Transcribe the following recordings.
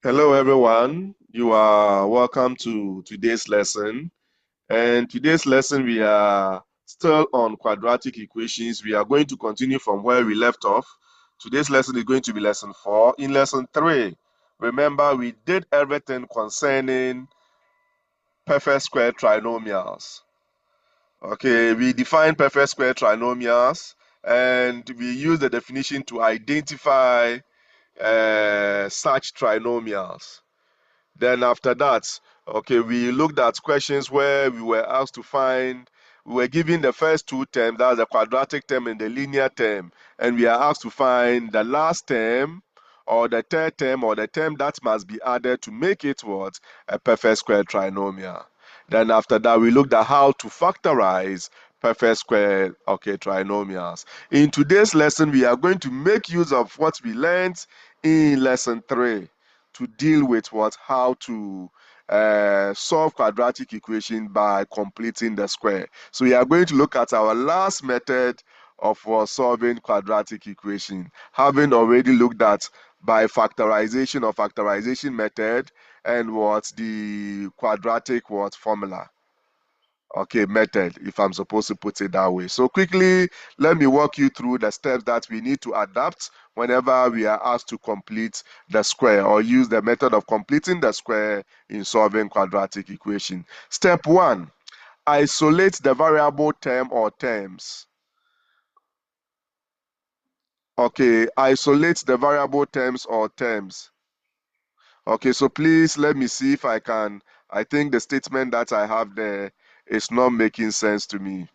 Hello, everyone. You are welcome to today's lesson. And today's lesson, we are still on quadratic equations. We are going to continue from where we left off. Today's lesson is going to be lesson 4. In lesson 3, remember, we did everything concerning perfect square trinomials. Okay, we defined perfect square trinomials and we used the definition to identify such trinomials. Then after that, okay, we looked at questions where we were asked to find, we were given the first two terms, that's the quadratic term and the linear term, and we are asked to find the last term or the third term or the term that must be added to make it what? A perfect square trinomial. Then after that, we looked at how to factorize perfect square, okay, trinomials. In today's lesson, we are going to make use of what we learned in lesson 3 to deal with how to solve quadratic equation by completing the square. So we are going to look at our last method of solving quadratic equation, having already looked at by factorization or factorization method and what the quadratic formula. Okay, method, if I'm supposed to put it that way. So quickly, let me walk you through the steps that we need to adapt whenever we are asked to complete the square or use the method of completing the square in solving quadratic equation. Step 1, isolate the variable term or terms. Okay, isolate the variable terms or terms. Okay, so please let me see if I can. I think the statement that I have there is not making sense to me.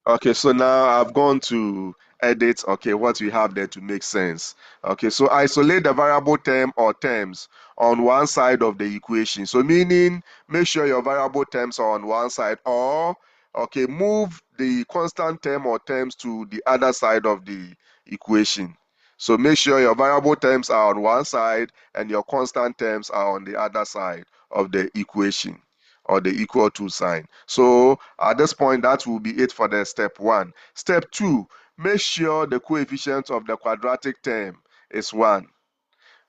Okay, so now I've gone to edit, okay, what we have there to make sense. Okay, so isolate the variable term or terms on one side of the equation. So meaning, make sure your variable terms are on one side or, okay, move the constant term or terms to the other side of the equation. So make sure your variable terms are on one side and your constant terms are on the other side of the equation or the equal to sign. So at this point, that will be it for the step 1. Step 2, make sure the coefficient of the quadratic term is 1.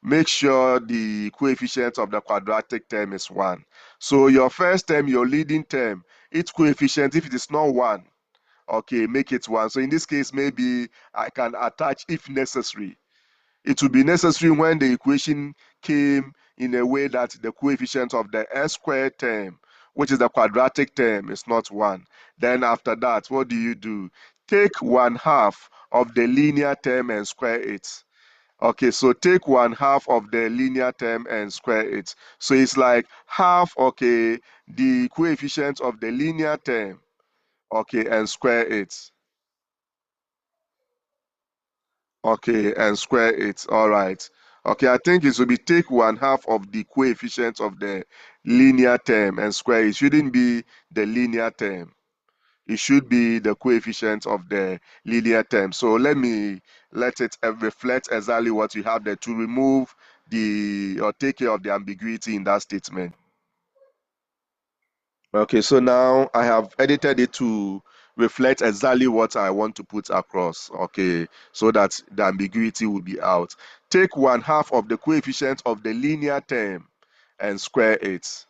Make sure the coefficient of the quadratic term is 1. So your first term, your leading term, its coefficient, if it is not 1, okay, make it 1. So in this case, maybe I can attach if necessary. It will be necessary when the equation came in a way that the coefficient of the s squared term, which is the quadratic term, is not 1. Then after that, what do? Take 1/2 of the linear term and square it. Okay, so take 1/2 of the linear term and square it. So it's like half, okay, the coefficient of the linear term, okay, and square it. Okay, and square it. All right. Okay, I think it should be take 1/2 of the coefficient of the linear term and square. It shouldn't be the linear term. It should be the coefficient of the linear term. So let it reflect exactly what you have there to remove the or take care of the ambiguity in that statement. Okay, so now I have edited it to reflect exactly what I want to put across. Okay, so that the ambiguity will be out. Take 1/2 of the coefficient of the linear term and square it.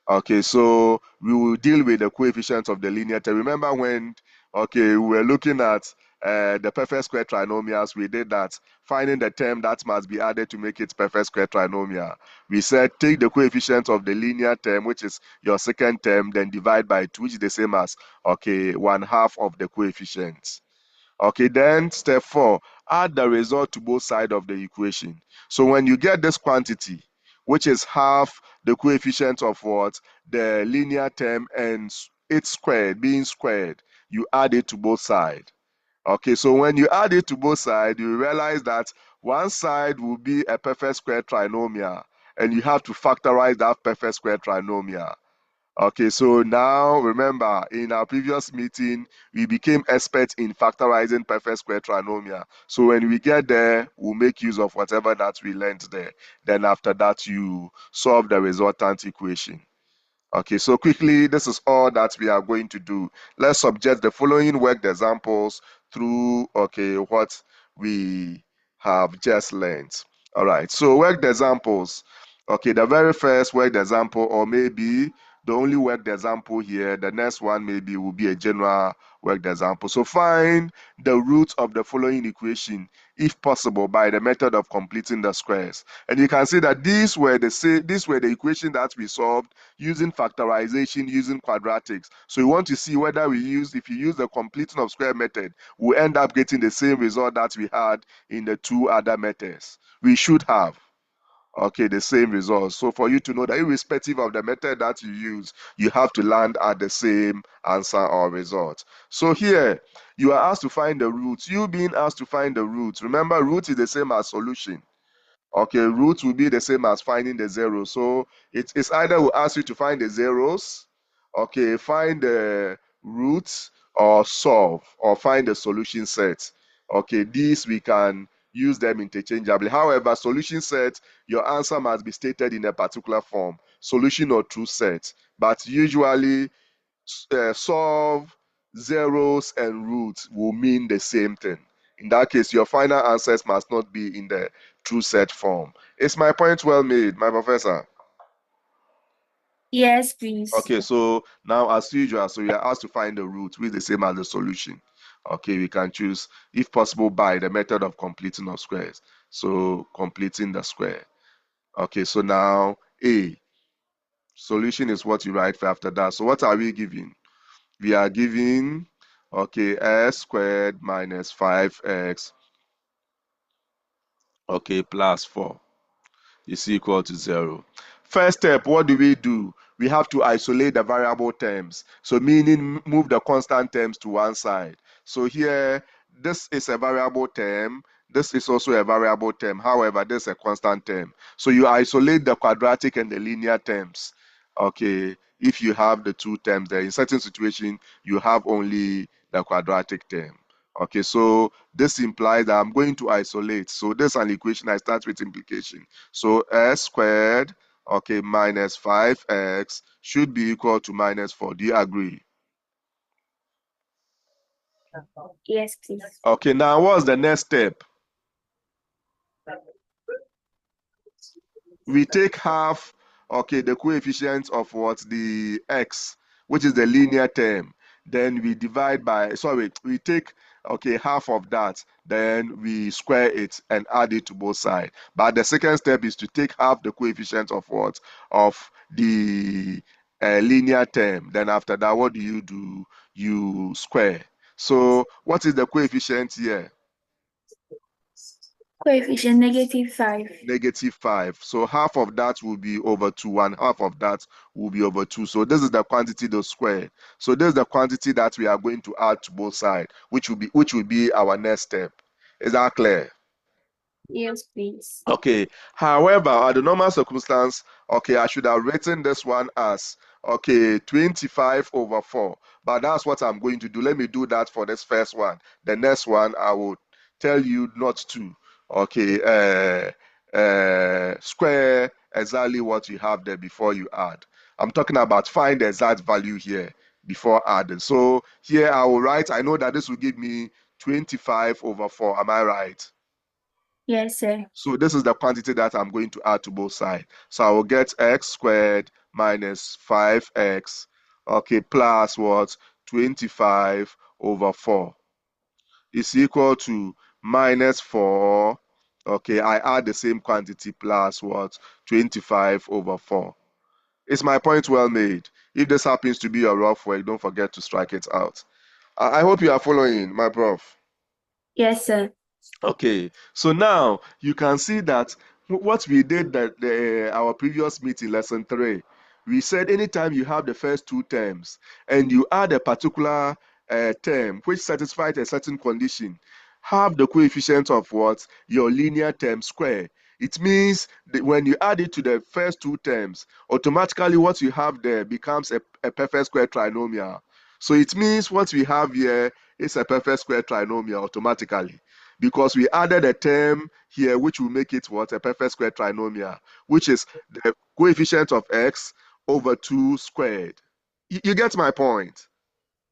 Okay, so we will deal with the coefficient of the linear term. Remember when, okay, we were looking at the perfect square trinomials, we did that, finding the term that must be added to make it perfect square trinomial. We said take the coefficient of the linear term, which is your second term, then divide by 2, which is the same as, okay, 1/2 of the coefficients. Okay, then step 4, add the result to both sides of the equation. So when you get this quantity, which is half the coefficient of what? The linear term and its squared, being squared, you add it to both sides. Okay, so when you add it to both sides, you realize that one side will be a perfect square trinomial, and you have to factorize that perfect square trinomial. Okay, so now remember, in our previous meeting, we became experts in factorizing perfect square trinomial. So when we get there, we'll make use of whatever that we learned there. Then after that, you solve the resultant equation. Okay, so quickly, this is all that we are going to do. Let's subject the following worked examples through, okay, what we have just learned. All right, so worked examples. Okay, the very first worked example, or maybe the only worked example here, the next one maybe will be a general worked example. So find the root of the following equation, if possible, by the method of completing the squares. And you can see that these were the equation that we solved using factorization, using quadratics. So you want to see whether if you use the completing of square method, we end up getting the same result that we had in the two other methods. We should have the same results. So for you to know that irrespective of the method that you use, you have to land at the same answer or result. So here you are asked to find the roots. You being asked to find the roots, remember, root is the same as solution. Okay, root will be the same as finding the zero. So it's either will ask you to find the zeros, okay, find the roots, or solve, or find the solution set. Okay, these we can use them interchangeably. However, solution set, your answer must be stated in a particular form, solution or true set. But usually solve, zeros, and roots will mean the same thing. In that case, your final answers must not be in the true set form. Is my point well made, my professor? Yes, please. Okay, so now as usual, so we are asked to find the root, which is the same as the solution. Okay, we can choose, if possible, by the method of completing of squares. So completing the square. Okay, so now A, solution is what you write for after that. So what are we given? We are given, okay, x squared minus 5x, okay, plus 4 is equal to 0. First step, what do? We have to isolate the variable terms. So meaning move the constant terms to one side. So here, this is a variable term. This is also a variable term. However, this is a constant term. So you isolate the quadratic and the linear terms. Okay, if you have the two terms there, in certain situation, you have only the quadratic term. Okay, so this implies that I'm going to isolate. So this is an equation. I start with implication. So x squared, okay, minus 5x should be equal to minus 4. Do you agree? Yes, please. Okay, now what's the next step? We take half, okay, the coefficient of what? The x, which is the linear term. Then we divide by, sorry, we take, okay, half of that. Then we square it and add it to both sides. But the second step is to take half the coefficient of what? Of the linear term. Then after that, what do? You square. So what is the coefficient here? Coefficient -5. -5. So half of that will be over 2, and half of that will be over 2. So this is the quantity, the square. So this is the quantity that we are going to add to both sides, which will be our next step. Is that clear? Yes, please. Okay. However, under normal circumstance, okay, I should have written this one as, okay, 25 over 4. But that's what I'm going to do. Let me do that for this first one. The next one, I will tell you not to. Okay, square exactly what you have there before you add. I'm talking about find the exact value here before adding. So here I will write, I know that this will give me 25 over 4. Am I right? Yes, sir. So this is the quantity that I'm going to add to both sides. So I will get x squared minus 5x, okay, plus what? 25 over 4 is equal to minus 4. Okay, I add the same quantity plus what? 25 over 4. Is my point well made? If this happens to be a rough work, don't forget to strike it out. I hope you are following, my prof. Yes, sir. Okay, so now you can see that what we did that our previous meeting, lesson 3, we said anytime you have the first two terms and you add a particular term which satisfies a certain condition, have the coefficient of what? Your linear term square. It means that when you add it to the first two terms, automatically what you have there becomes a perfect square trinomial. So it means what we have here is a perfect square trinomial automatically, because we added a term here which will make it what? A perfect square trinomial, which is the coefficient of x over 2 squared. You get my point?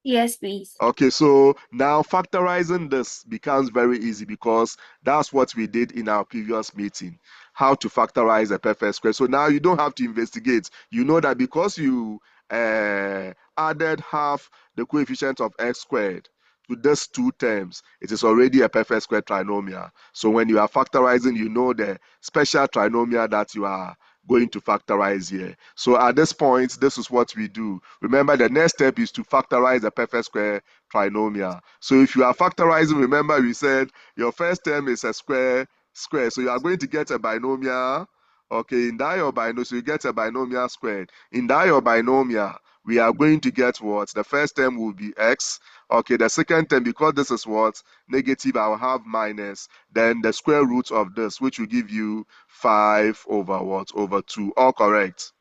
Yes, please. Okay, so now factorizing this becomes very easy because that's what we did in our previous meeting, how to factorize a perfect square. So now you don't have to investigate. You know that because you added half the coefficient of x squared to these two terms, it is already a perfect square trinomial. So when you are factorizing, you know the special trinomial that you are going to factorize here. So at this point, this is what we do. Remember, the next step is to factorize the perfect square trinomial. So if you are factorizing, remember we said your first term is a square. So you are going to get a binomial. Okay, in that your binomial, so you get a binomial squared. In that your binomial, we are going to get what? The first term will be x. Okay, the second term, because this is what? Negative, I will have minus. Then the square root of this, which will give you 5 over what? Over 2. All correct.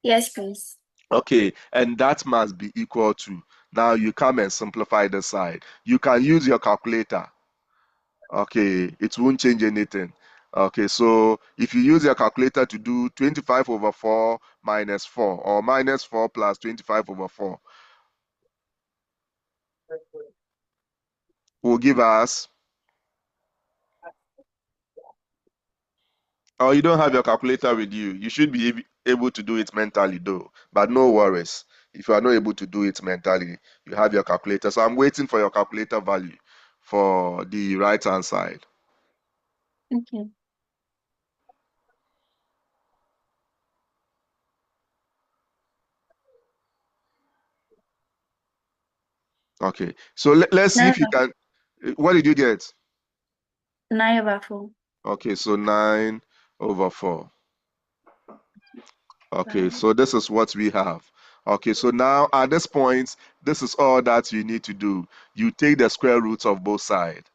Yes, please. Okay, and that must be equal to. Now you come and simplify the side. You can use your calculator. Okay, it won't change anything. Okay, so if you use your calculator to do 25 over 4 minus 4 or minus 4 plus 25 over 4 will give us, oh, you don't have your calculator with you. You should be able to do it mentally though, but no worries. If you are not able to do it mentally, you have your calculator. So I'm waiting for your calculator value for the right hand side. Okay. Okay, so let's see Nine if you over, can. What did you get? 9/4. Okay, so 9 over 4. Okay, Right. so this is what we have. Okay, so now at this point, this is all that you need to do. You take the square roots of both sides.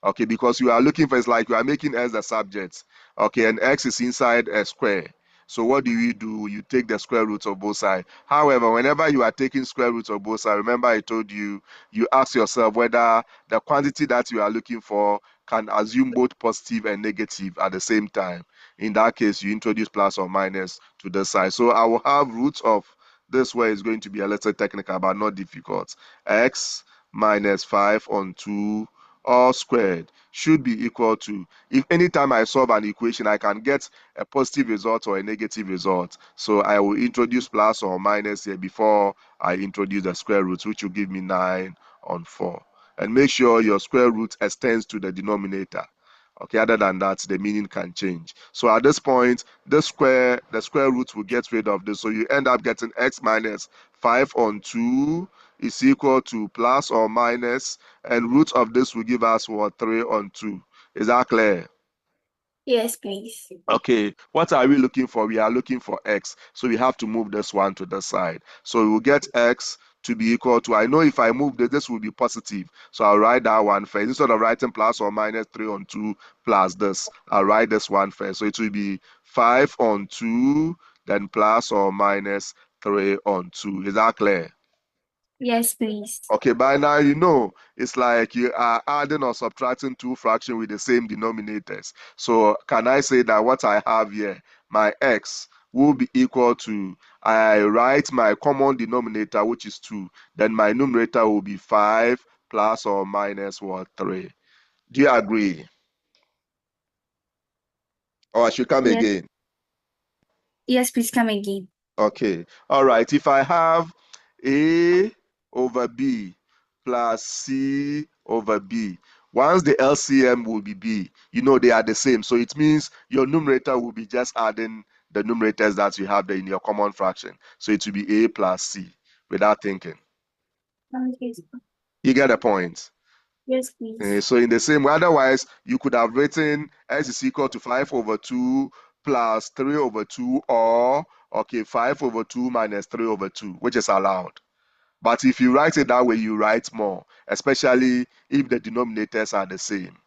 Okay, because you are looking for, it's like you are making x the subject. Okay, and x is inside a square. So what do? You take the square roots of both sides. However, whenever you are taking square roots of both sides, remember I told you, you ask yourself whether the quantity that you are looking for can assume both positive and negative at the same time. In that case, you introduce plus or minus to the side. So I will have roots of this way is going to be a little technical, but not difficult. X minus 5 on 2 all squared should be equal to, if anytime I solve an equation, I can get a positive result or a negative result. So I will introduce plus or minus here before I introduce the square root, which will give me 9 on 4. And make sure your square root extends to the denominator. Okay, other than that, the meaning can change. So at this point, the square root will get rid of this. So you end up getting x minus 5 on 2 is equal to plus or minus, and root of this will give us what? 3 on 2. Is that clear? Yes, please. Okay, what are we looking for? We are looking for x. So we have to move this one to the side. So we will get x to be equal to, I know if I move this, this will be positive. So I'll write that one first. Instead of writing plus or minus 3 on 2 plus this, I'll write this one first. So it will be 5 on 2, then plus or minus 3 on 2. Is that clear? Yes, please. Okay, by now you know it's like you are adding or subtracting two fractions with the same denominators. So can I say that what I have here, my x, will be equal to, I write my common denominator, which is 2. Then my numerator will be 5 plus or minus what? 3. Do you agree? Or I should come Yes. again? Yes, please come again. Okay. All right. If I have A over B plus C over B, once the LCM will be B, you know they are the same. So it means your numerator will be just adding the numerators that you have there in your common fraction. So it will be A plus C without thinking. Yes, You get the point? yes, please. So in the same way, otherwise you could have written x is equal to 5 over 2 plus 3 over 2, or okay, 5 over 2 minus 3 over 2, which is allowed. But if you write it that way, you write more, especially if the denominators are the same.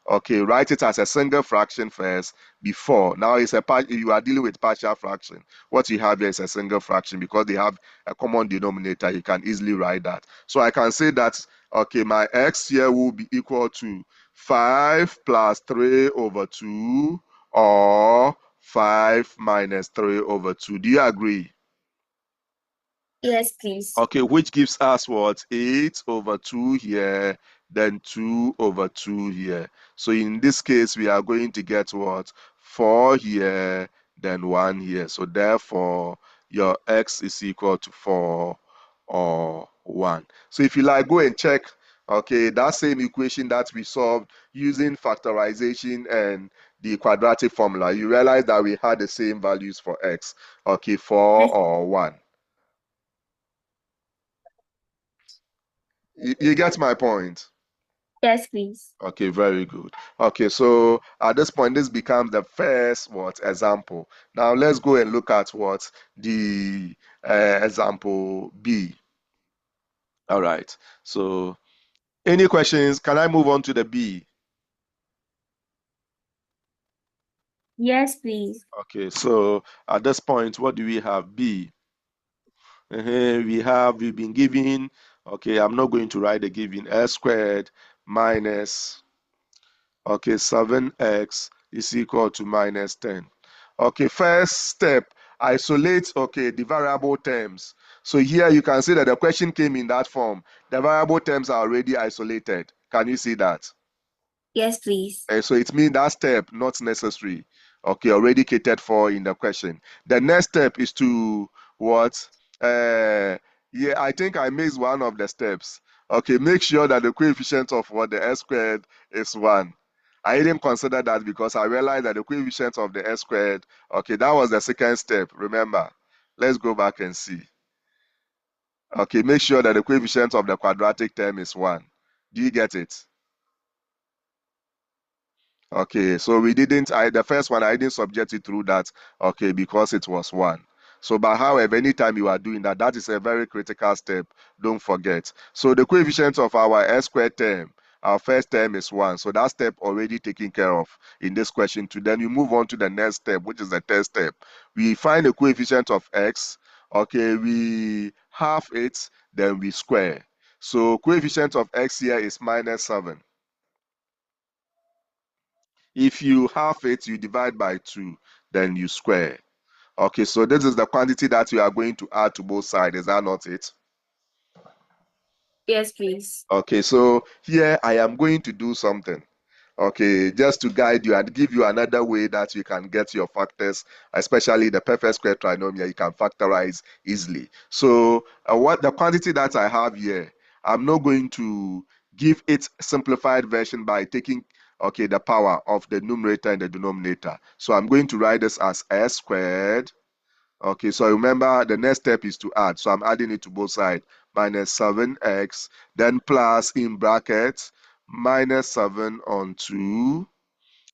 Okay, write it as a single fraction first before. Now it's a part, you are dealing with partial fraction. What you have here is a single fraction because they have a common denominator. You can easily write that. So I can say that, okay, my x here will be equal to 5 plus 3 over 2, or 5 minus 3 over 2. Do you agree? Yes, please. Okay, which gives us what? 8 over 2 here, then 2 over 2 here. So in this case, we are going to get what? 4 here, then 1 here. So therefore, your x is equal to 4 or 1. So if you like, go and check, okay, that same equation that we solved using factorization and the quadratic formula. You realize that we had the same values for x, okay, 4 Yes, or 1. You get my point? yes, please. Okay, very good. Okay, so at this point, this becomes the first what example. Now let's go and look at what the example B. All right. So any questions? Can I move on to the B? Yes, please. Okay, so at this point, what do we have? B. We've been given, okay, I'm not going to write the given s squared minus, okay, 7x is equal to minus 10. Okay, first step, isolate, okay, the variable terms. So here you can see that the question came in that form. The variable terms are already isolated. Can you see that? Yes, please. So it means that step not necessary. Okay, already catered for in the question. The next step is to what? Yeah, I think I missed one of the steps. Okay, make sure that the coefficient of what the s squared is 1. I didn't consider that because I realized that the coefficient of the s squared, okay, that was the second step. Remember, let's go back and see. Okay, make sure that the coefficient of the quadratic term is 1. Do you get it? Okay, so we didn't, the first one, I didn't subject it through that, okay, because it was 1. So, but however, anytime you are doing that, that is a very critical step. Don't forget. So the coefficient of our s squared term, our first term is 1. So that step already taken care of in this question too. Then you move on to the next step, which is the third step. We find the coefficient of x, okay, we half it, then we square. So coefficient of x here is minus 7. If you half it, you divide by 2, then you square. Okay, so this is the quantity that you are going to add to both sides. Is that not it? Yes, please. Okay, so here I am going to do something. Okay, just to guide you and give you another way that you can get your factors, especially the perfect square trinomial, you can factorize easily. So what the quantity that I have here, I'm not going to give it simplified version by taking, okay, the power of the numerator and the denominator. So I'm going to write this as s squared. Okay, so remember the next step is to add. So I'm adding it to both sides. Minus 7x, then plus in brackets, minus 7 on 2,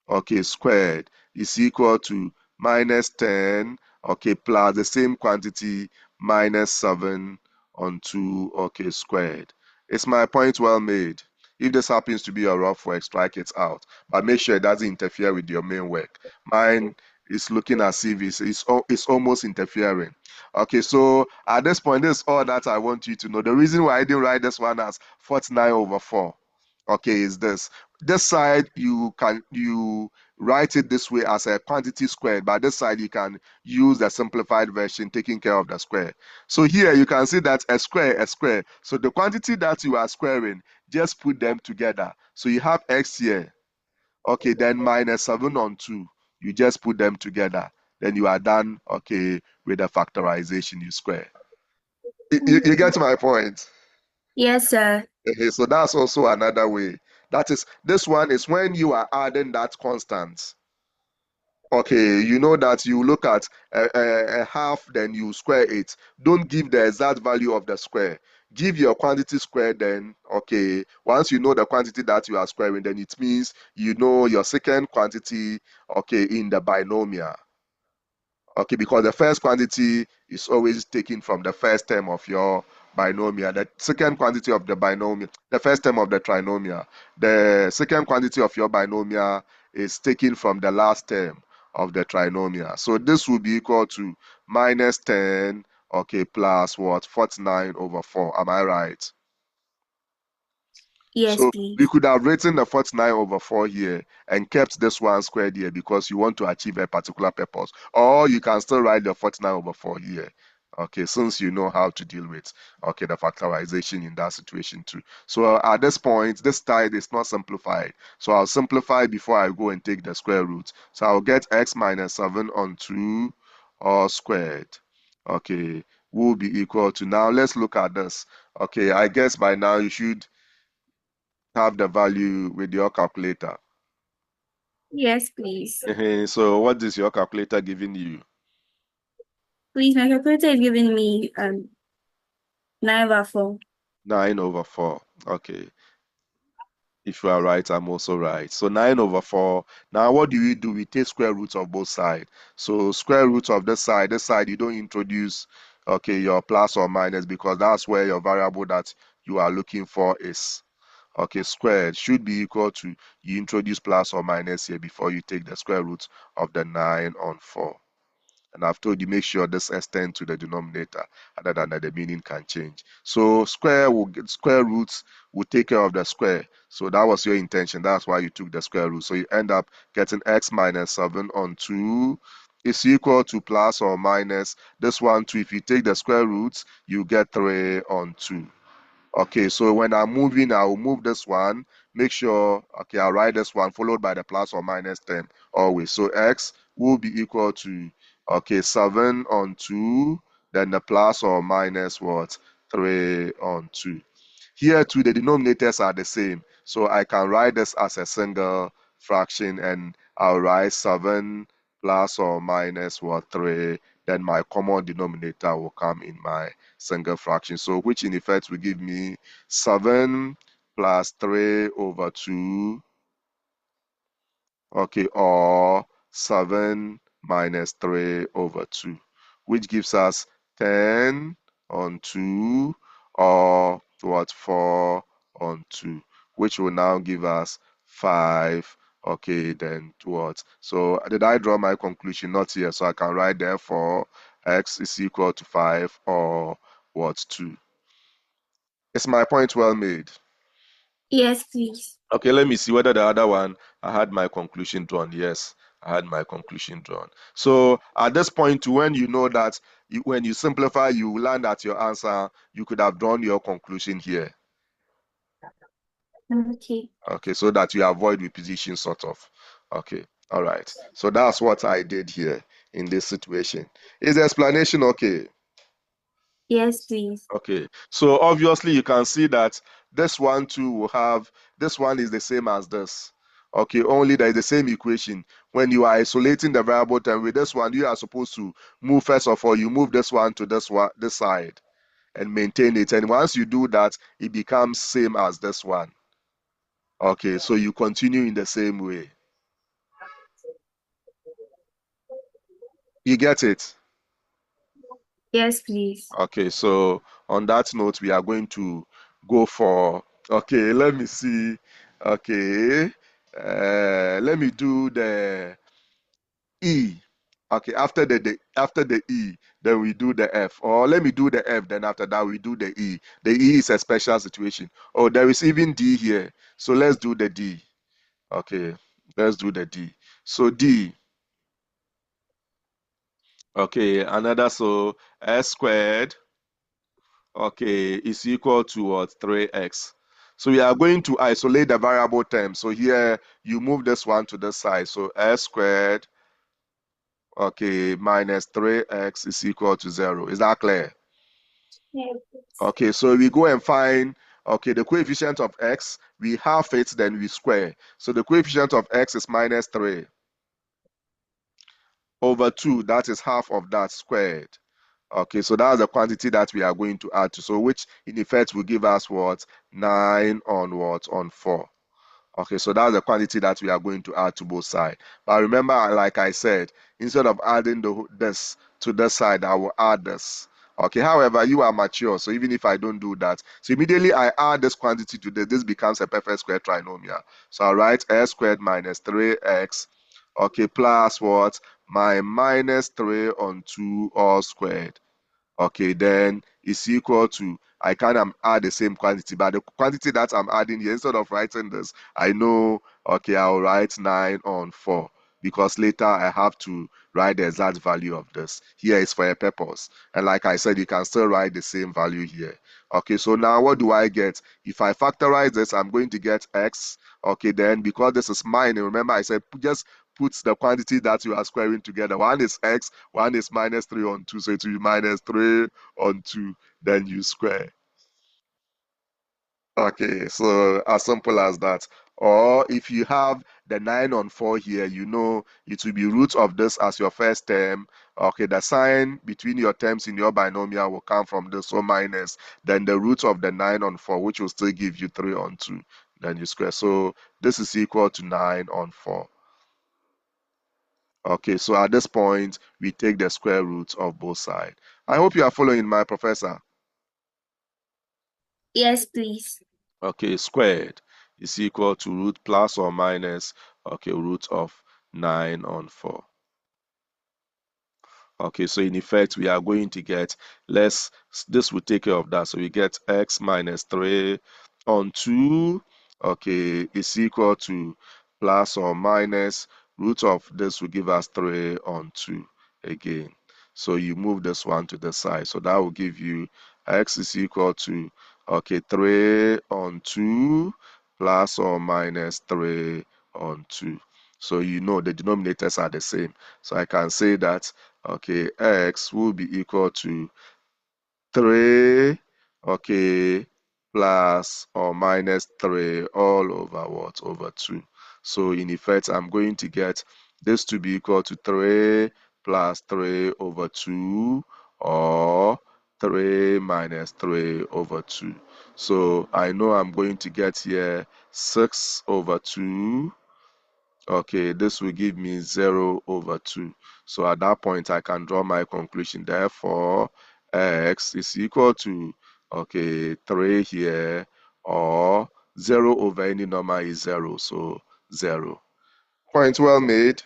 okay, squared is equal to minus 10, okay, plus the same quantity, minus 7 on 2, okay, squared. Is my point well made? If this happens to be a rough work, strike it out. But make sure it doesn't interfere with your main work. Mine is looking as if it's almost interfering. Okay, so at this point, this is all that I want you to know. The reason why I didn't write this one as 49 over 4, okay, is this. This side you write it this way as a quantity squared, but this side you can use the simplified version taking care of the square. So here you can see that a square, a square. So the quantity that you are squaring, just put them together. So you have x here, okay, then minus 7 on 2. You just put them together. Then you are done, okay, with the factorization you square. You get my point? Yes, sir. Okay, so that's also another way. That is, this one is when you are adding that constant. Okay, you know that you look at a half, then you square it. Don't give the exact value of the square. Give your quantity square, then, okay, once you know the quantity that you are squaring, then it means you know your second quantity, okay, in the binomial. Okay, because the first quantity is always taken from the first term of your binomial. The second quantity of the binomial, the first term of the trinomial. The second quantity of your binomial is taken from the last term of the trinomial. So this will be equal to minus 10, okay, plus what? 49 over 4. Am I right? Yes, So we please. could have written the 49 over 4 here and kept this one squared here because you want to achieve a particular purpose. Or you can still write the 49 over 4 here. Okay, since you know how to deal with, okay, the factorization in that situation too. So at this point, this side is not simplified. So I'll simplify before I go and take the square root. So I'll get x minus 7 on 2 all squared. Okay, will be equal to, now let's look at this. Okay, I guess by now you should have the value with your calculator. Yes, please. So what is your calculator giving you? Please, my calculator is giving me 9/4. 9 over 4. Okay. If you are right, I'm also right. So 9 over 4. Now, what do? We take square roots of both sides. So square root of this side, you don't introduce, okay, your plus or minus because that's where your variable that you are looking for is. Okay, squared should be equal to, you introduce plus or minus here before you take the square root of the 9 on 4. And I've told you, make sure this extends to the denominator, other than that the meaning can change. So square roots will take care of the square. So that was your intention. That's why you took the square root. So you end up getting x minus 7 on 2 is equal to plus or minus this one too. If you take the square roots, you get 3 on 2. Okay, so when I'm moving, I'll move this one. Make sure, okay, I'll write this one followed by the plus or minus 10 always. So x will be equal to, okay, 7 on 2, then the plus or minus what? 3 on 2. Here too, the denominators are the same. So I can write this as a single fraction and I'll write 7 plus or minus what? 3. Then my common denominator will come in my single fraction. So which in effect will give me 7 plus 3 over 2, okay, or 7 minus 3 over 2, which gives us 10 on 2 or what, 4 on 2, which will now give us 5. Okay, then what? So did I draw my conclusion? Not here. So I can write therefore x is equal to 5 or what, 2. Is my point well made? Yes, please. Okay, let me see whether the other one I had my conclusion drawn. Yes, I had my conclusion drawn. So at this point, when you know that when you simplify, you land at your answer, you could have drawn your conclusion here. Okay. Okay, so that you avoid repetition, sort of. Okay, all right. So that's what I did here in this situation. Is the explanation okay? Yes, please. Okay, so obviously you can see that this one too will have, this one is the same as this. Okay, only there is the same equation. When you are isolating the variable term with this one, you are supposed to move, first of all, you move this one to this side and maintain it. And once you do that, it becomes same as this one. Okay, so you continue in the same way. You get it? Yes, please. Okay, so on that note, we are going to go for, okay, let me see. Okay, let me do the E. Okay, after the E, then we do the F. Or let me do the F, then after that we do the E. The E is a special situation. Oh, there is even D here. So let's do the D. Okay, let's do the D. So D, okay, another, so S squared, okay, is equal to what? 3x. So we are going to isolate the variable term. So here you move this one to the side. So s squared, okay, minus 3x is equal to 0. Is that clear? Yes. Okay, so we go and find, okay, the coefficient of x. We half it, then we square. So the coefficient of x is minus 3 over 2. That is half of that squared. Okay, so that's the quantity that we are going to add to. So which in effect will give us what? 9 on what? On 4. Okay, so that's the quantity that we are going to add to both sides. But remember, like I said, instead of adding this to this side, I will add this. Okay, however, you are mature, so even if I don't do that, so immediately I add this quantity to this becomes a perfect square trinomial. So I write s squared minus 3x, okay, plus what? My minus 3 on 2 all squared. Okay, then it's equal to, I can add the same quantity, but the quantity that I'm adding here, instead of writing this, I know, okay, I'll write 9 on 4. because later I have to write the exact value of this. Here is for a purpose. And like I said, you can still write the same value here. Okay, so now what do I get? If I factorize this, I'm going to get x. Okay, then because this is mine, remember I said just put the quantity that you are squaring together. One is x, one is minus 3 on 2. So it will be minus 3 on 2. Then you square. Okay, so as simple as that. Or if you have the 9 on 4 here, you know it will be root of this as your first term. Okay, the sign between your terms in your binomial will come from this, so minus. Then the root of the 9 on 4, which will still give you 3 on 2. Then you square. So this is equal to 9 on 4. Okay, so at this point, we take the square root of both sides. I hope you are following my professor. Yes, please. Okay, squared is equal to root plus or minus, okay, root of 9 on 4. Okay, so in effect, we are going to get this will take care of that. So we get x minus 3 on 2, okay, is equal to plus or minus root of this will give us 3 on 2 again. So you move this one to the side. So that will give you x is equal to, okay, 3 on 2 plus or minus 3 on 2. So you know the denominators are the same. So I can say that, okay, x will be equal to 3, okay, plus or minus 3 all over what? Over 2. So in effect, I'm going to get this to be equal to 3 plus 3 over 2 or 3 minus 3 over 2. So I know I'm going to get here 6 over 2. Okay, this will give me 0 over 2. So at that point, I can draw my conclusion. Therefore, x is equal to, okay, 3 here, or 0 over any number is 0, so 0. Point well made.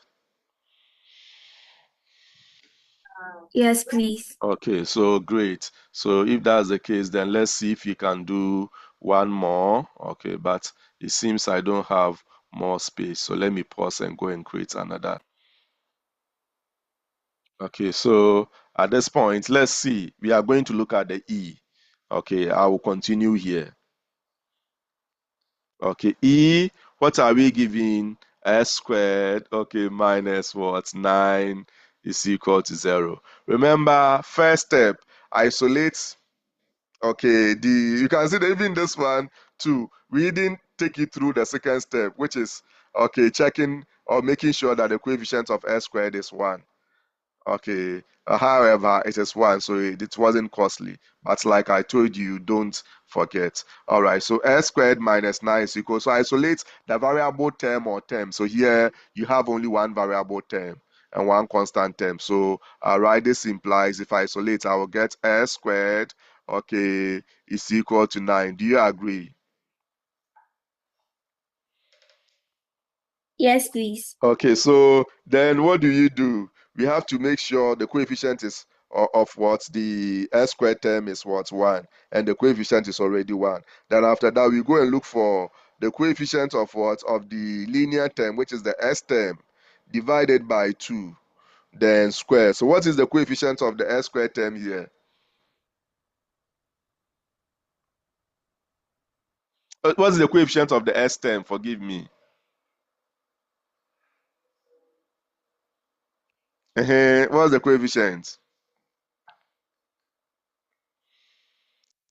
Yes, please. Okay, so great. So if that's the case, then let's see if you can do one more. Okay, but it seems I don't have more space. So let me pause and go and create another. Okay, so at this point, let's see. We are going to look at the E. Okay, I will continue here. Okay, E, what are we giving? S squared, okay, minus what? 9 is equal to 0. Remember, first step, isolate. Okay, you can see that even this one too, we didn't take it through the second step, which is, okay, checking or making sure that the coefficient of S squared is 1. Okay. However, it is 1, so it wasn't costly. But like I told you, don't forget. All right. So s squared minus 9 is equal. So isolate the variable term or term. So here you have only one variable term and one constant term. So right, this implies if I isolate, I will get s squared, okay, is equal to 9. Do you agree? Yes, please. Okay, so then what do? We have to make sure the coefficient is of what the s squared term is what 1, and the coefficient is already 1. Then after that, we go and look for the coefficient of what of the linear term, which is the s term, divided by 2, then square. So what is the coefficient of the s squared term here? What's the coefficient of the s term? Forgive me. What's the coefficient?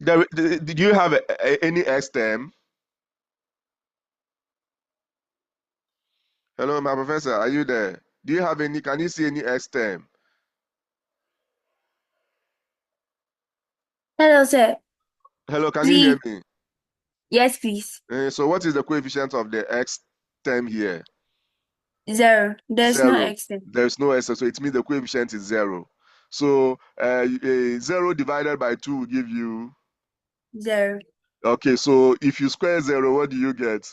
Did you have any s term? Hello, my professor, are you there? Do you have any, can you see any S term? Hello, sir. Hello, can you hear Please. me? Yes, please. So what is the coefficient of the X term here? 0. There's no 0. extent. There's no S, so it means the coefficient is 0. So 0 divided by 2 will give you, 0. okay, so if you square 0, what do you get?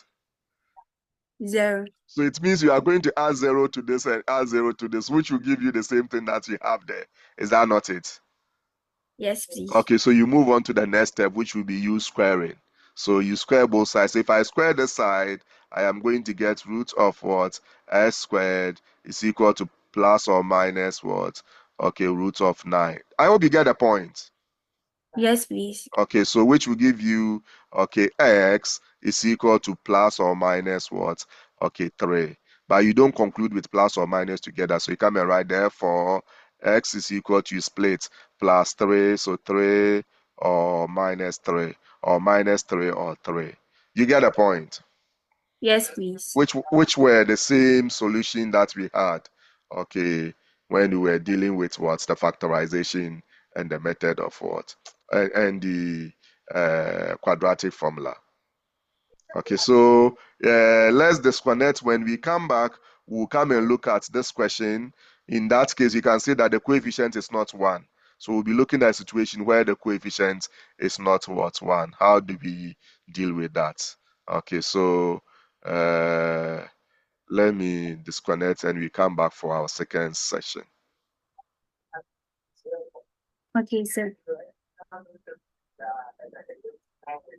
0. So it means you are going to add 0 to this and add 0 to this, which will give you the same thing that you have there. Is that not it? Yes, please. Okay, so you move on to the next step, which will be you squaring. So you square both sides. So if I square this side, I am going to get root of what? S squared is equal to plus or minus what? Okay, root of 9. I hope you get the point. Yes, please. Okay, so which will give you, okay, x is equal to plus or minus what? Okay, 3. But you don't conclude with plus or minus together. So you come and write, therefore, x is equal to split plus 3. So 3 or minus 3 or minus 3 or 3. You get a point? Yes, please. Which were the same solution that we had, okay, when we were dealing with what? The factorization and the method of what? And the quadratic formula. Okay, so let's disconnect. When we come back, we'll come and look at this question. In that case, you can see that the coefficient is not 1. So we'll be looking at a situation where the coefficient is not what? 1. How do we deal with that? Okay, so let me disconnect and we come back for our second session. Okay, sir.